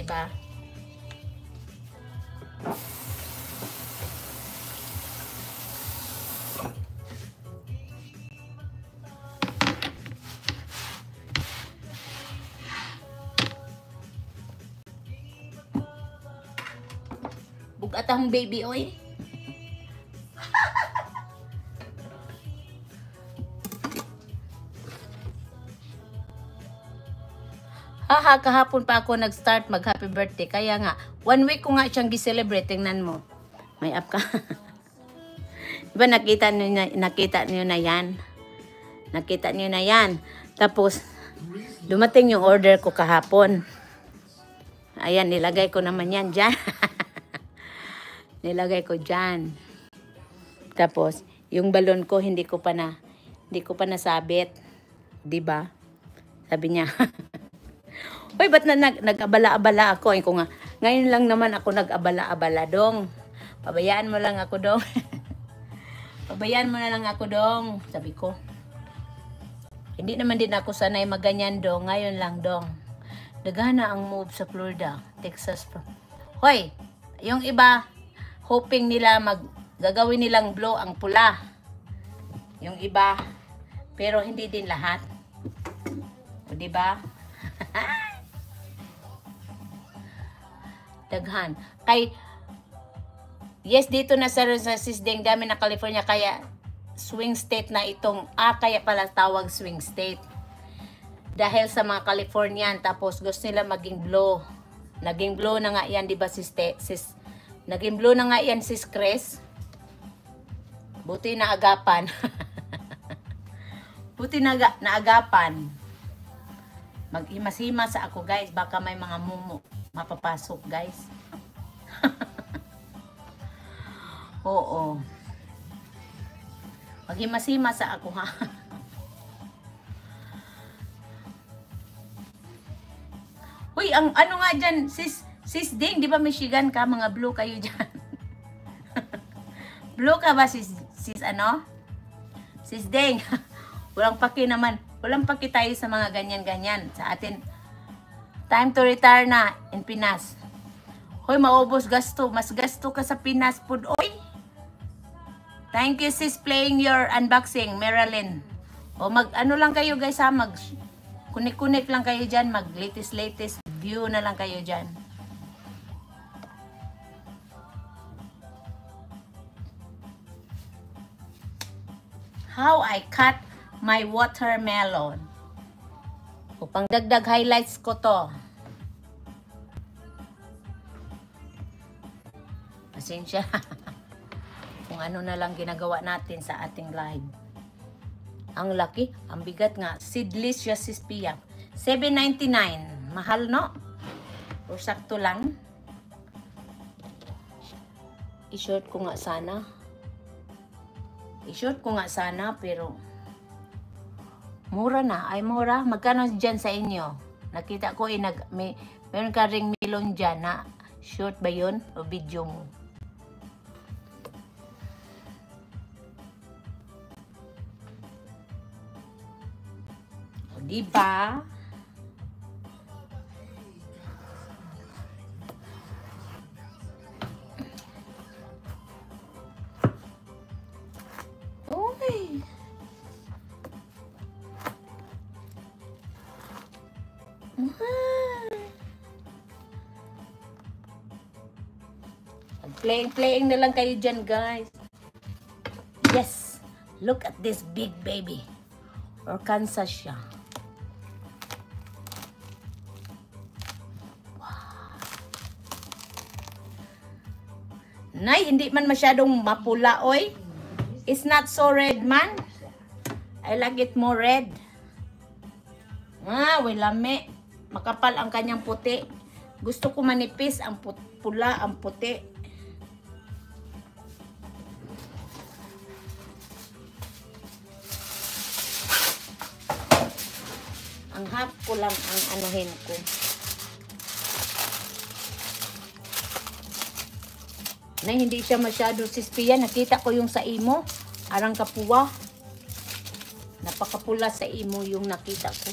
di ba? Bugat ang baby oy. Haha, kahapon pa ako nag-start mag-happy birthday. Kaya nga, 1 week ko nga siyang gi-celebrate. Tingnan mo. May up ka. Diba nakita niyo na yan? Nakita niyo na yan. Tapos, dumating yung order ko kahapon. Ayan, nilagay ko naman yan dyan. Nilagay ko dyan. Tapos, yung balon ko, hindi ko pa nasabit. Diba? Sabi niya, uy, ba't nag-abala-abala ako? Ko nga, ngayon lang naman ako nag-abala-abala, dong. Pabayaan mo lang ako, dong. Pabayaan mo na lang ako, dong. Sabi ko. Hindi naman din ako sanay maganyan, dong. Ngayon lang, dong. Nagana ang move sa Florida, Texas. Hoy, yung iba, hoping nila gagawin nilang blow ang pula. Yung iba, pero hindi din lahat. O, diba? Daghan. Yes, dito na sa Sisdeng, dami na California, kaya swing state na itong, kaya pala tawag swing state. Dahil sa mga Californian, tapos gusto nila maging blow. Naging blow na nga yan, di ba naging blow na nga yan sis Chris. Buti na agapan. Buti na agapan. Maghimas-himas sa ako guys, baka may mga mumu mapapasok guys. Oo. Maghimas-himas sa ako ha. Uy, ang ano nga dyan, sis Ding, di ba Michigan ka? Mga blue kayo dyan. Blue ka ba sis ano? Sis Ding. Walang paki naman. Walang paki tayo sa mga ganyan-ganyan. Sa atin, time to retire na in Pinas. Hoy, maubos gasto. Mas gasto ka sa Pinas po. Oy! Thank you sis playing your unboxing, Marilyn. O ano lang kayo guys ha, kunik-kunik lang kayo dyan, latest view na lang kayo dyan. How I cut my watermelon. Upang dagdag highlights ko to. Pasensya. Kung ano na lang ginagawa natin sa ating live. Ang laki, ang bigat nga. Seedless siya sis Pia. $7.99. Mahal no? O sakto lang. I-short ko nga sana. I-short ko nga sana pero mura na. Ay mura. Magkano dyan sa inyo? Nakita ko meron ka ring melon dyan na short ba yun? O video mo? Diba? Uy. Playing na lang kayo dyan, guys. Yes. Look at this big baby. Arkansas siya. Nay, hindi man masyadong mapula, oy. It's not so red, man. I like it more red. Lame. Makapal ang kanyang puti. Gusto ko manipis ang pula, ang puti. Ang half ko lang ang anuhin ko. Na hindi siya masyado sispiya. Nakita ko yung sa imo. Arang kapuwa. Napakapula sa imo yung nakita ko.